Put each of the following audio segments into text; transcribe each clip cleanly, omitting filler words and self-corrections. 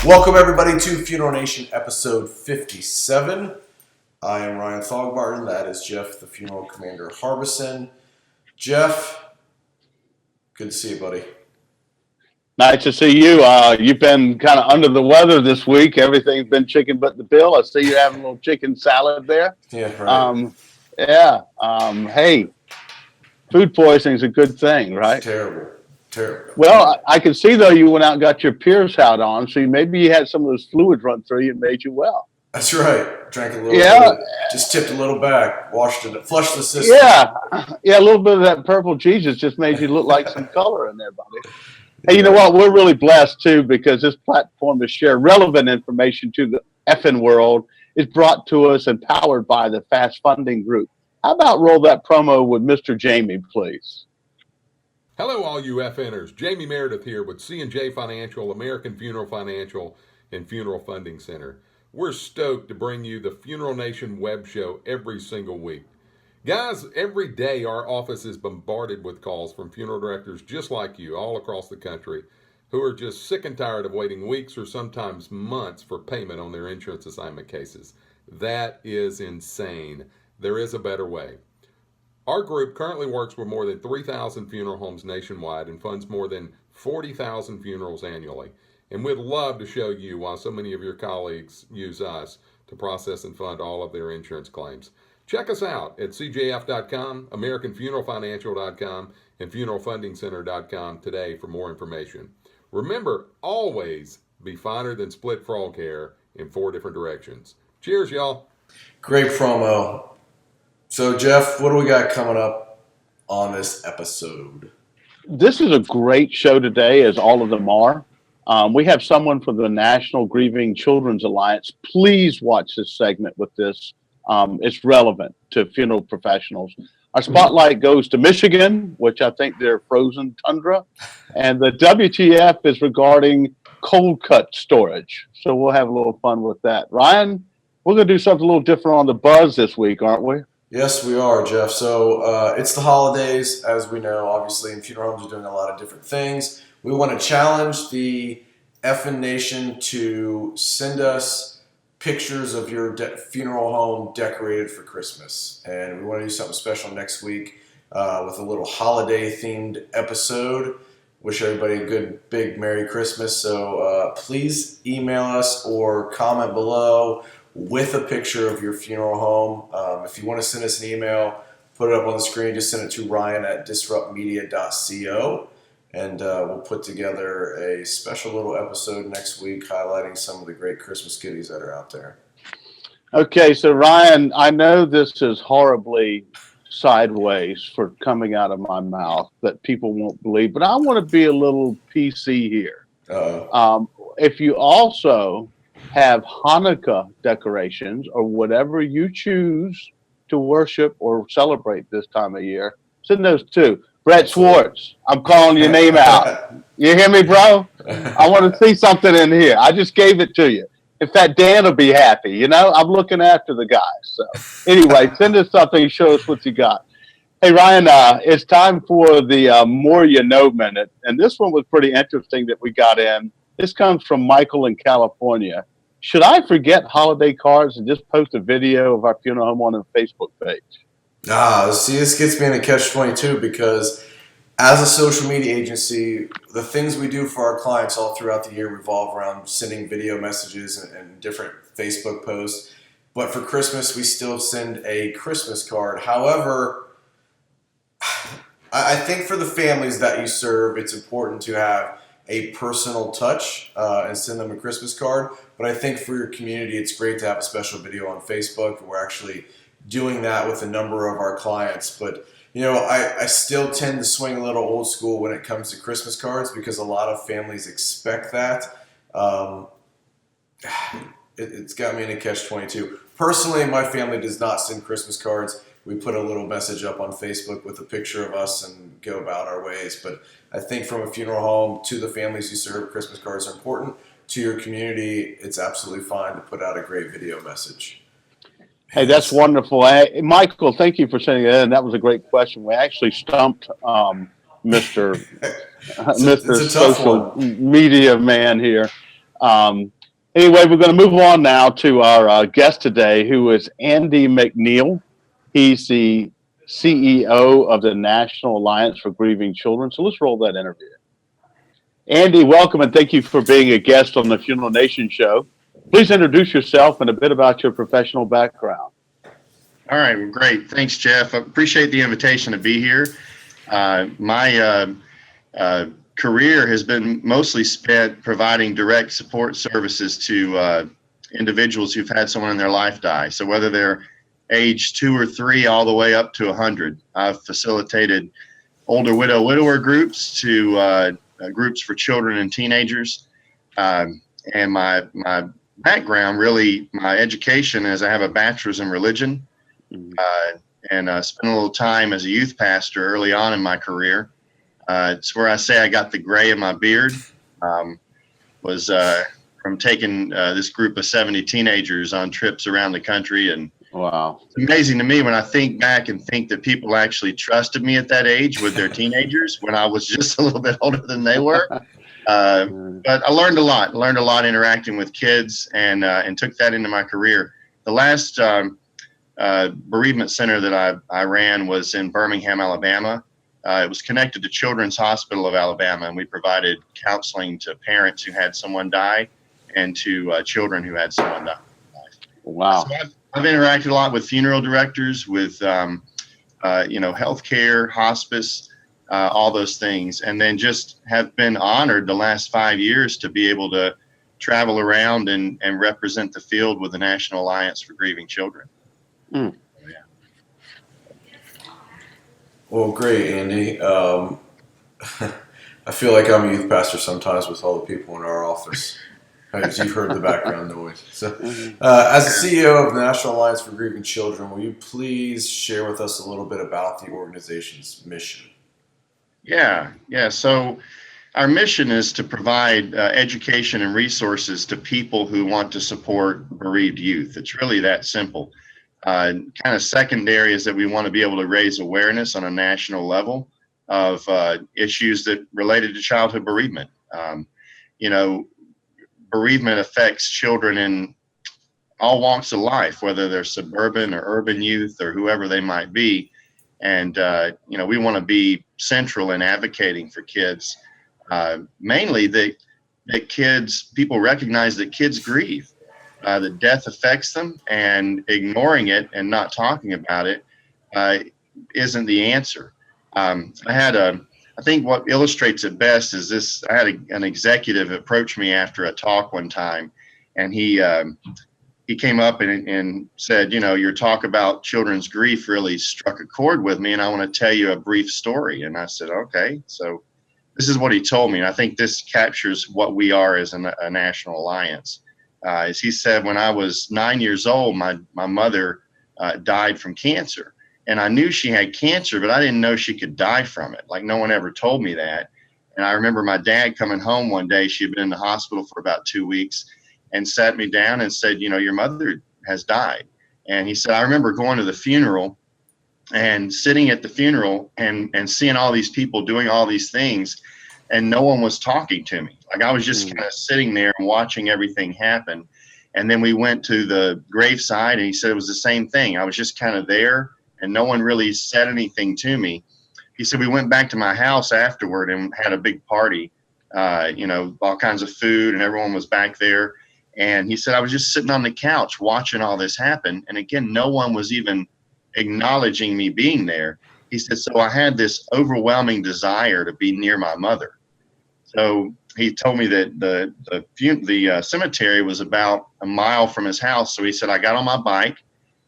Welcome everybody to Funeral Nation episode 57. I am Ryan Thogbarton. That is Jeff, the Funeral Commander Harbison. Jeff, good to see you, buddy. Nice to see you. You've been kind of under the weather this week. Everything's been chicken but the bill. I see you're having a little chicken salad there. Yeah, right. Hey, food poisoning is a good thing, right? It's terrible. Well, I can see, though, you went out and got your Hearse hat on, so maybe you had some of those fluids run through you and made you well. That's right. Drank a little bit, just tipped a little back, washed it, flushed the system. Yeah, a little bit of that purple Jesus just made you look like some color in there, buddy. Hey, you know what? We're really blessed, too, because this platform to share relevant information to the effing world is brought to us and powered by the Fast Funding Group. How about roll that promo with Mr. Jamie, please? Hello, all you FNers. Jamie Meredith here with C&J Financial, American Funeral Financial, and Funeral Funding Center. We're stoked to bring you the Funeral Nation web show every single week. Guys, every day our office is bombarded with calls from funeral directors just like you all across the country who are just sick and tired of waiting weeks or sometimes months for payment on their insurance assignment cases. That is insane. There is a better way. Our group currently works with more than 3,000 funeral homes nationwide and funds more than 40,000 funerals annually. And we'd love to show you why so many of your colleagues use us to process and fund all of their insurance claims. Check us out at cjf.com, americanfuneralfinancial.com, and funeralfundingcenter.com today for more information. Remember, always be finer than split frog hair in 4 different directions. Cheers, y'all. Great promo. So, Jeff, what do we got coming up on this episode? This is a great show today, as all of them are. We have someone from the National Grieving Children's Alliance. Please watch this segment with this. It's relevant to funeral professionals. Our spotlight goes to Michigan, which I think they're frozen tundra. And the WTF is regarding cold cut storage. So we'll have a little fun with that. Ryan, we're going to do something a little different on the buzz this week, aren't we? Yes, we are, Jeff. So it's the holidays, as we know. Obviously, in funeral homes, are doing a lot of different things. We want to challenge the FN Nation to send us pictures of your funeral home decorated for Christmas. And we want to do something special next week with a little holiday-themed episode. Wish everybody a good, big Merry Christmas. So please email us or comment below with a picture of your funeral home. If you want to send us an email, put it up on the screen. Just send it to ryan@disruptmedia.co, and we'll put together a special little episode next week highlighting some of the great Christmas goodies that are out there. Okay, so Ryan, I know this is horribly sideways for coming out of my mouth that people won't believe, but I want to be a little PC here. If you also have Hanukkah decorations or whatever you choose to worship or celebrate this time of year, send those too. Brett Schwartz, I'm calling your name out. You hear me, bro? I want to see something in here. I just gave it to you. In fact, Dan will be happy. You know, I'm looking after the guys. So anyway, send us something, show us what you got. Hey, Ryan, it's time for the More You Know Minute. And this one was pretty interesting that we got in. This comes from Michael in California. Should I forget holiday cards and just post a video of our funeral home on the Facebook page? See, this gets me in a catch-22 because as a social media agency, the things we do for our clients all throughout the year revolve around sending video messages and different Facebook posts. But for Christmas, we still send a Christmas card. However, I think for the families that you serve, it's important to have a personal touch and send them a Christmas card. But I think for your community, it's great to have a special video on Facebook. We're actually doing that with a number of our clients. But, you know, I still tend to swing a little old school when it comes to Christmas cards because a lot of families expect that. It's got me in a catch-22. Personally, my family does not send Christmas cards. We put a little message up on Facebook with a picture of us and go about our ways. But I think from a funeral home to the families you serve, Christmas cards are important. To your community, it's absolutely fine to put out a great video message. Hey, that's wonderful. Michael, thank you for sending that in. That was a great question. We actually stumped Mr. It's a Social Media man here. Anyway, we're going to move on now to our guest today, who is Andy McNiel. He's the CEO of the National Alliance for Grieving Children. So let's roll that interview. Andy, welcome, and thank you for being a guest on the Funeral Nation show. Please introduce yourself and a bit about your professional background. All right, well, great. Thanks, Jeff. I appreciate the invitation to be here. My career has been mostly spent providing direct support services to individuals who've had someone in their life die. So whether they're age 2 or 3 all the way up to 100, I've facilitated older widower groups to groups for children and teenagers. And my background, really, my education is I have a bachelor's in religion, and spent a little time as a youth pastor early on in my career. It's where I say I got the gray in my beard, was from taking this group of 70 teenagers on trips around the country. And wow, it's amazing to me when I think back and think that people actually trusted me at that age with their teenagers when I was just a little bit older than they were. But I learned a lot interacting with kids, and took that into my career. The last bereavement center that I ran was in Birmingham, Alabama. It was connected to Children's Hospital of Alabama, and we provided counseling to parents who had someone die and to children who had someone die. Wow. So I've interacted a lot with funeral directors, with healthcare, hospice, all those things, and then just have been honored the last 5 years to be able to travel around and represent the field with the National Alliance for Grieving Children. Mm. Well, great, Andy. I feel like I'm a youth pastor sometimes with all the people in our office. As you've heard the background noise. So, as the CEO of the National Alliance for Grieving Children, will you please share with us a little bit about the organization's mission? Yeah. So our mission is to provide education and resources to people who want to support bereaved youth. It's really that simple. Kind of secondary is that we want to be able to raise awareness on a national level of issues that related to childhood bereavement. Bereavement affects children in all walks of life, whether they're suburban or urban youth or whoever they might be. And, we want to be central in advocating for kids, mainly that people recognize that kids grieve. That death affects them, and ignoring it and not talking about it isn't the answer. I think what illustrates it best is this. I had an executive approach me after a talk one time, and he came up and said, your talk about children's grief really struck a chord with me, and I want to tell you a brief story. And I said, okay. So this is what he told me, and I think this captures what we are as a national alliance. As he said, when I was 9 years old, my mother died from cancer. And I knew she had cancer, but I didn't know she could die from it. Like, no one ever told me that. And I remember my dad coming home one day. She had been in the hospital for about 2 weeks, and sat me down and said, your mother has died. And he said, I remember going to the funeral and sitting at the funeral and seeing all these people doing all these things, and no one was talking to me. Like, I was just kind of sitting there and watching everything happen. And then we went to the graveside, and he said it was the same thing. I was just kind of there, and no one really said anything to me. He said we went back to my house afterward and had a big party, all kinds of food, and everyone was back there. And he said I was just sitting on the couch watching all this happen. And again, no one was even acknowledging me being there. He said, so I had this overwhelming desire to be near my mother. So he told me that the cemetery was about a mile from his house. So he said, I got on my bike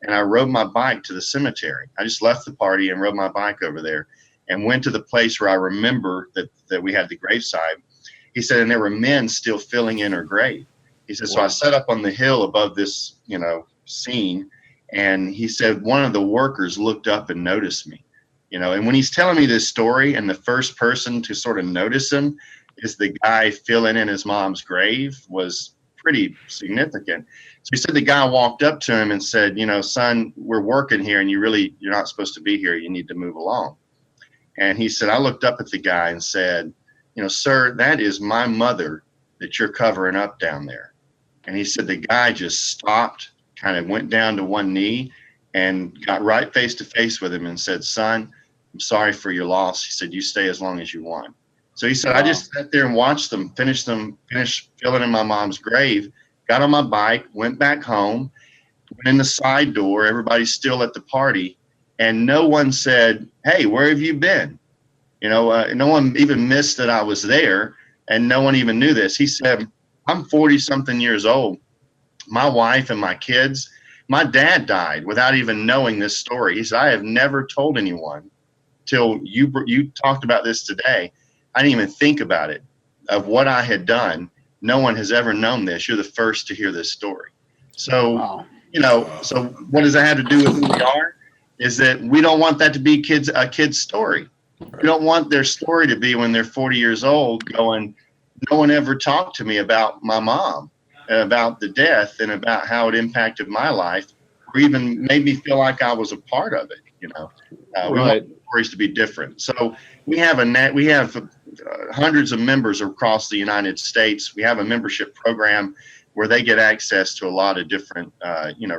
and I rode my bike to the cemetery. I just left the party and rode my bike over there and went to the place where I remember that we had the graveside. He said, and there were men still filling in her grave. He said, so I sat up on the hill above this, scene. And he said, one of the workers looked up and noticed me, and when he's telling me this story, and the first person to sort of notice him is the guy filling in his mom's grave, was pretty significant. So he said the guy walked up to him and said, son, we're working here and you're not supposed to be here. You need to move along. And he said, I looked up at the guy and said, sir, that is my mother that you're covering up down there. And he said the guy just stopped, kind of went down to one knee and got right face to face with him and said, "Son, I'm sorry for your loss." He said, "You stay as long as you want." So he said, Wow. I just sat there and watched them finish filling in my mom's grave, got on my bike, went back home, went in the side door. Everybody's still at the party. And no one said, "Hey, where have you been?" No one even missed that I was there. And no one even knew this. He said, "I'm 40 something years old. My wife and my kids, my dad died without even knowing this story." He said, "I have never told anyone till you talked about this today. I didn't even think about it, of what I had done. No one has ever known this. You're the first to hear this story." So, Wow. so what does that have to do with who we are? Is that we don't want that to be a kid's story. We don't want their story to be when they're 40 years old going, "No one ever talked to me about my mom, and about the death, and about how it impacted my life, or even made me feel like I was a part of it." We Right. want stories to be different. So we have hundreds of members across the United States. We have a membership program where they get access to a lot of different,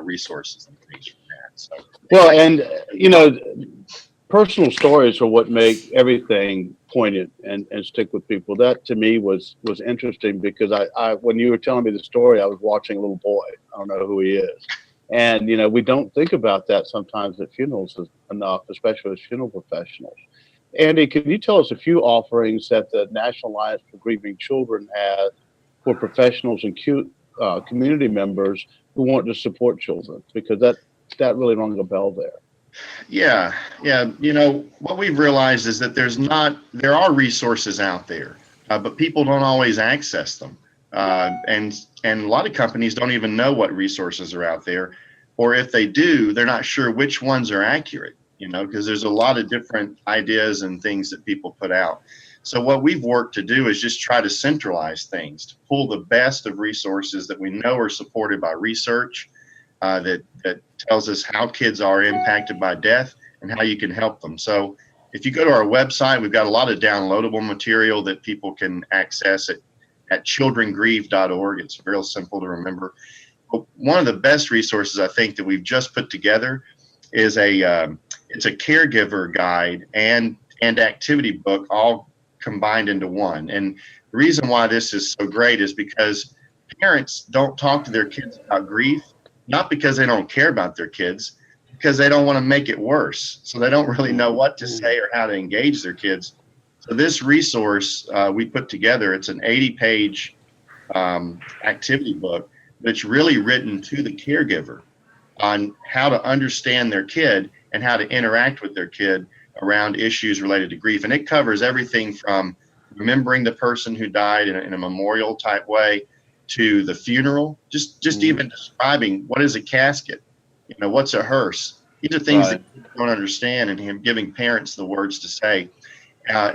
resources and things from that. So, Well, and personal stories are what make everything poignant and stick with people. That to me was interesting because I when you were telling me the story, I was watching a little boy. I don't know who he is. And we don't think about that sometimes at funerals enough, especially as funeral professionals. Andy, can you tell us a few offerings that the National Alliance for Grieving Children has for professionals and community members who want to support children? Because that really rung a bell there. yeah. What we've realized is that there are resources out there, but people don't always access them. And a lot of companies don't even know what resources are out there, or if they do, they're not sure which ones are accurate, because there's a lot of different ideas and things that people put out. So what we've worked to do is just try to centralize things, to pull the best of resources that we know are supported by research, that tells us how kids are impacted by death and how you can help them. So if you go to our website, we've got a lot of downloadable material that people can access at childrengrieve.org. It's real simple to remember. But one of the best resources I think that we've just put together is it's a caregiver guide and activity book all combined into one. And the reason why this is so great is because parents don't talk to their kids about grief, not because they don't care about their kids, because they don't want to make it worse. So they don't really know what to say or how to engage their kids. So this resource we put together, it's an 80-page activity book that's really written to the caregiver on how to understand their kid and how to interact with their kid around issues related to grief. And it covers everything from remembering the person who died in a memorial type way to the funeral, just even describing what is a casket, what's a hearse. These are things that people don't understand, and him giving parents the words to say.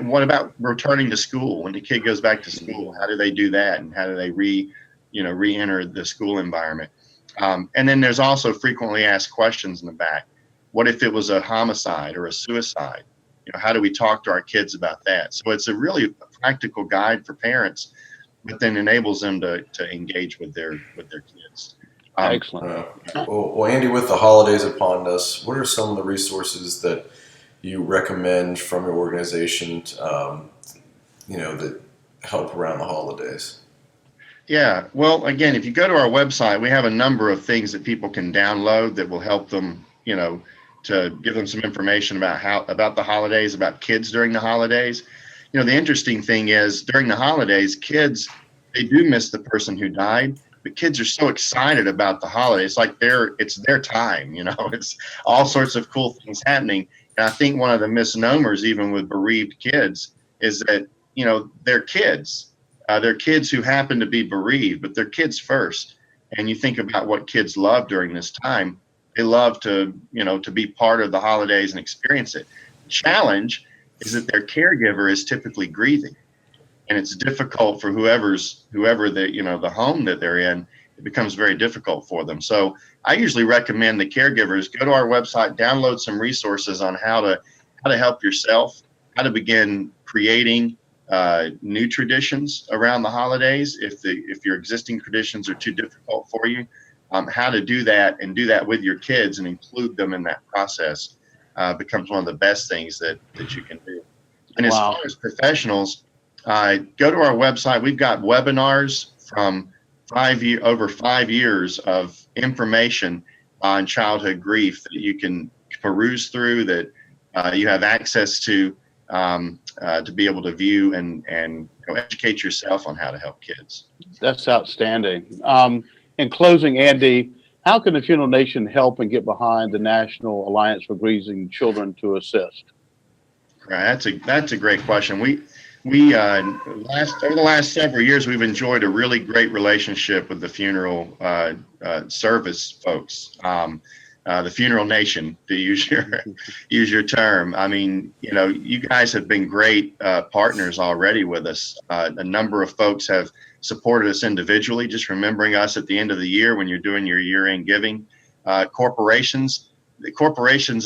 What about returning to school? When the kid goes back to school, how do they do that? And how do they re-enter the school environment? And then there's also frequently asked questions in the back. What if it was a homicide or a suicide? How do we talk to our kids about that? So it's a really practical guide for parents, but then enables them to engage with their kids. Excellent. Well, Andy, with the holidays upon us, what are some of the resources that you recommend from your organization, that help around the holidays? Yeah, well, again, if you go to our website, we have a number of things that people can download that will help them, to give them some information about the holidays, about kids during the holidays. The interesting thing is during the holidays, kids, they do miss the person who died, but kids are so excited about the holidays, like it's their time, it's all sorts of cool things happening. And I think one of the misnomers, even with bereaved kids, is that, they're kids. They're kids who happen to be bereaved, but they're kids first. And you think about what kids love during this time. They love to be part of the holidays and experience it. The challenge is that their caregiver is typically grieving, and it's difficult for whoever the home that they're in. It becomes very difficult for them. So I usually recommend the caregivers go to our website, download some resources on how to help yourself, how to begin creating new traditions around the holidays. If your existing traditions are too difficult for you, how to do that and do that with your kids and include them in that process becomes one of the best things that you can do. And as far as professionals, go to our website. We've got webinars from over 5 years of information on childhood grief that you can peruse through, that you have access to be able to view and educate yourself on how to help kids. That's outstanding. In closing, Andy, how can the Funeral Nation help and get behind the National Alliance for Grieving Children to assist? Right, that's a great question. We over the last several years, we've enjoyed a really great relationship with the funeral service folks, the Funeral Nation, to use your term. I mean, you guys have been great partners already with us. A number of folks have supported us individually, just remembering us at the end of the year when you're doing your year-end giving. The corporations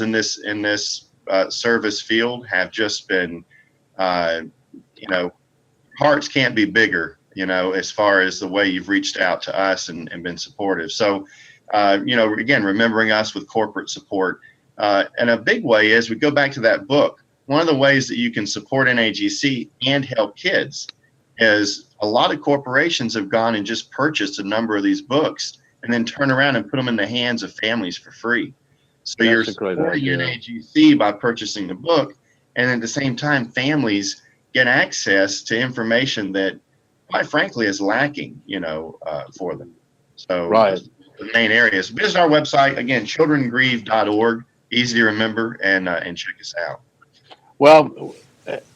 in this service field have just been, hearts can't be bigger, as far as the way you've reached out to us and been supportive. So, again, remembering us with corporate support. And a big way is, we go back to that book. One of the ways that you can support NAGC and help kids is, a lot of corporations have gone and just purchased a number of these books and then turn around and put them in the hands of families for free. So you're supporting NAGC by purchasing the book, and at the same time, families get access to information that, quite frankly, is lacking, for them. So right. The main areas. Visit our website, again, childrengrieve.org. Easy to remember, and check us out. Well,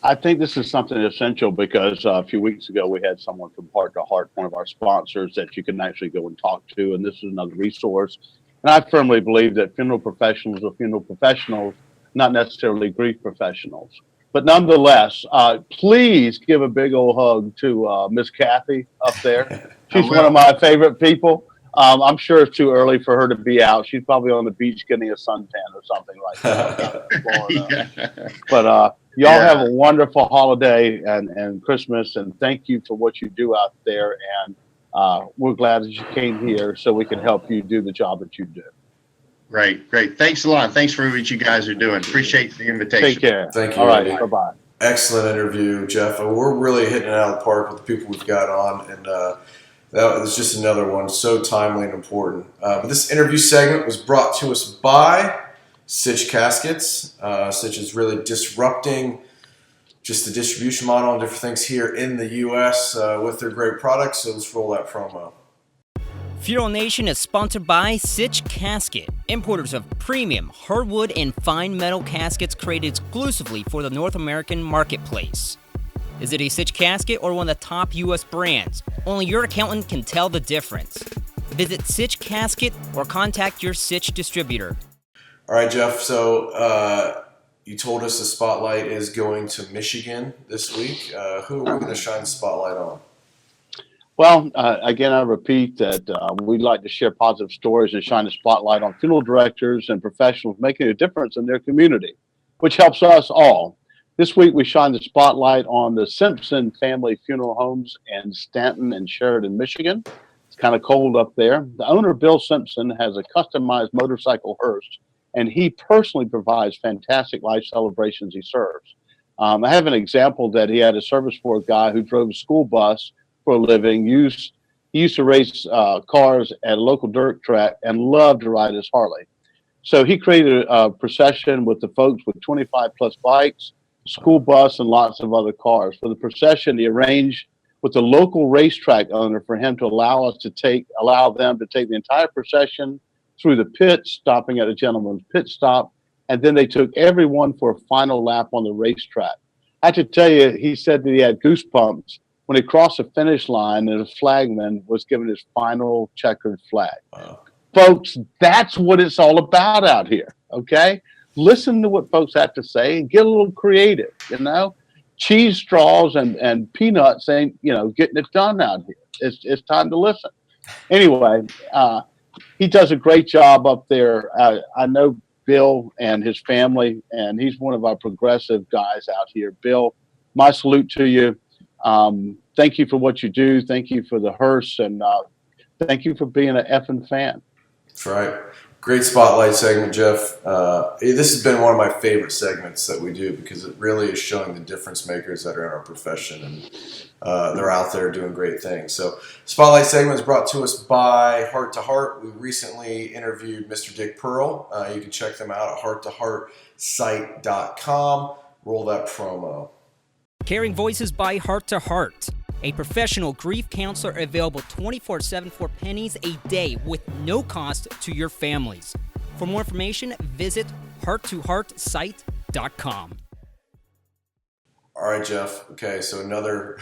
I think this is something essential, because a few weeks ago we had someone from Heart to Heart, one of our sponsors, that you can actually go and talk to, and this is another resource. And I firmly believe that funeral professionals are funeral professionals, not necessarily grief professionals. But nonetheless, please give a big old hug to Miss Kathy up there. She's one of my favorite people. I'm sure it's too early for her to be out. She's probably on the beach getting a suntan or something like that. But y'all have a wonderful holiday and Christmas, and thank you for what you do out there. And we're glad that you came here so we can help you do the job that you do. Great. Thanks a lot. Thanks for what you guys are doing. Appreciate the invitation. Take care. Thank you. All right. Bye-bye. Excellent interview, Jeff. We're really hitting it out of the park with the people we've got on, and that was just another one, so timely and important. But this interview segment was brought to us by Sitch Caskets. Sitch is really disrupting just the distribution model and different things here in the U.S. With their great products. So let's roll that promo. Funeral Nation is sponsored by Sitch Casket, importers of premium hardwood and fine metal caskets created exclusively for the North American marketplace. Is it a Sitch casket or one of the top U.S. brands? Only your accountant can tell the difference. Visit Sitch Casket or contact your Sitch distributor. All right, Jeff. So you told us the spotlight is going to Michigan this week. Who are we going to shine the spotlight on? Well, again, I repeat that we'd like to share positive stories and shine a spotlight on funeral directors and professionals making a difference in their community, which helps us all. This week, we shine the spotlight on the Simpson family funeral homes in Stanton and Sheridan, Michigan. It's kind of cold up there. The owner, Bill Simpson, has a customized motorcycle Hearse, and he personally provides fantastic life celebrations he serves. I have an example that he had a service for a guy who drove a school bus for a living. He used to race cars at a local dirt track and loved to ride his Harley. So he created a procession with the folks with 25 plus bikes, school bus, and lots of other cars. For the procession, he arranged with the local racetrack owner for him to allow them to take the entire procession through the pit, stopping at a gentleman's pit stop, and then they took everyone for a final lap on the racetrack. I have to tell you, he said that he had goosebumps when he crossed the finish line and the flagman was given his final checkered flag. Wow. Folks, that's what it's all about out here, okay? Listen to what folks have to say and get a little creative, Cheese straws and peanuts ain't, getting it done out here. It's time to listen. Anyway, he does a great job up there. I know Bill and his family, and he's one of our progressive guys out here. Bill my salute to you. Thank you for what you do. Thank you for the Hearse, and thank you for being an effing fan. That's right. Great spotlight segment, Jeff. This has been one of my favorite segments that we do because it really is showing the difference makers that are in our profession, and they're out there doing great things. So, spotlight segment is brought to us by Heart to Heart. We recently interviewed Mr. Dick Pearl. You can check them out at hearttoheartsite.com. Roll that promo. Caring Voices by Heart to Heart, a professional grief counselor available 24/7 for pennies a day with no cost to your families. For more information, visit hearttoheartsite.com. All right, Jeff. Okay, so another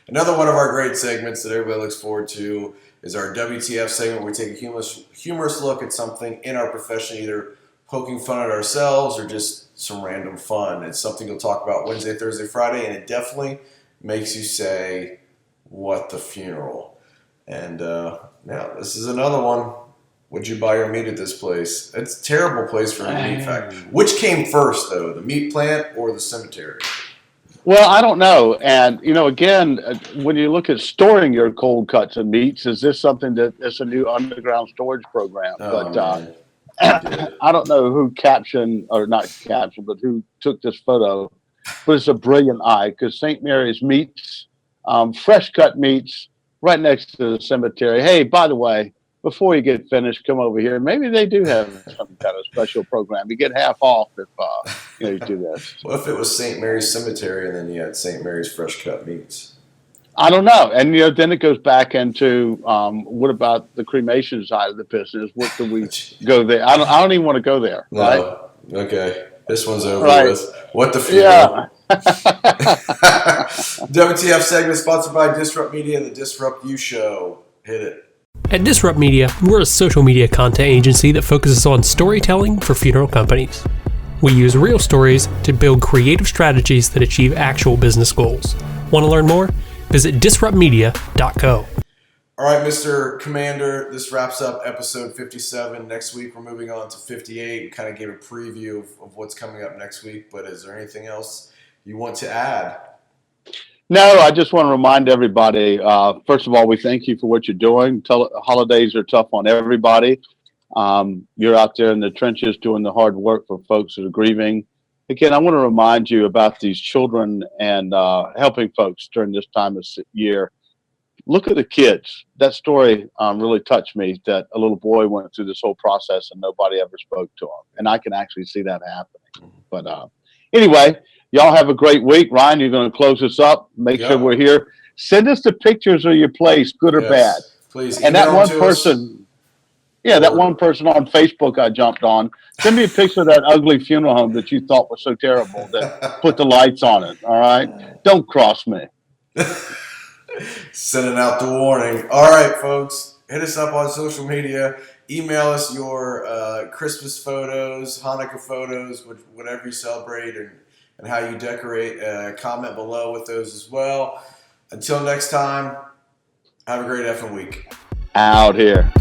one of our great segments that everybody looks forward to is our WTF segment, where we take a humorous look at something in our profession, either poking fun at ourselves or just some random fun. It's something you'll talk about Wednesday, Thursday, Friday, and it definitely makes you say, "What the funeral?" And now this is another one. Would you buy your meat at this place? It's a terrible place for a meat factory. Which came first, though, the meat plant or the cemetery? Well, I don't know. And, again, when you look at storing your cold cuts and meats, is this something that's a new underground storage program? I don't know who but who took this photo, but it's a brilliant eye because St. Mary's Meats, fresh cut meats right next to the cemetery. Hey, by the way, before you get finished, come over here. Maybe they do have some kind of special program. You get half off if you do this. What if it was St. Mary's Cemetery and then you had St. Mary's Fresh Cut Meats? I don't know. And, then it goes back into what about the cremation side of the business? What do we go there? I don't even want to go there. No. Right? Okay. This one's over right. with. What the funeral? Yeah. WTF segment sponsored by Disrupt Media and the Disrupt You Show. Hit it. At Disrupt Media, we're a social media content agency that focuses on storytelling for funeral companies. We use real stories to build creative strategies that achieve actual business goals. Want to learn more? Visit disruptmedia.co. All right, Mr. Commander, this wraps up episode 57. Next week, we're moving on to 58. We kind of gave a preview of what's coming up next week, but is there anything else you want to add? No, I just want to remind everybody, first of all, we thank you for what you're doing. Holidays are tough on everybody. You're out there in the trenches doing the hard work for folks that are grieving. Again, I want to remind you about these children and helping folks during this time of year. Look at the kids. That story really touched me, that a little boy went through this whole process and nobody ever spoke to him. And I can actually see that happening. But anyway, y'all have a great week. Ryan, you're going to close us up. Make sure we're here. Send us the pictures of your place, good or bad. Please. And that one person, that one person on Facebook I jumped on, send me a picture of that ugly funeral home that you thought was so terrible that put the lights on it, all right? Don't cross me. Sending out the warning. All right, folks. Hit us up on social media. Email us your Christmas photos, Hanukkah photos, whatever you celebrate and how you decorate. Comment below with those as well. Until next time, have a great effing week. Out here.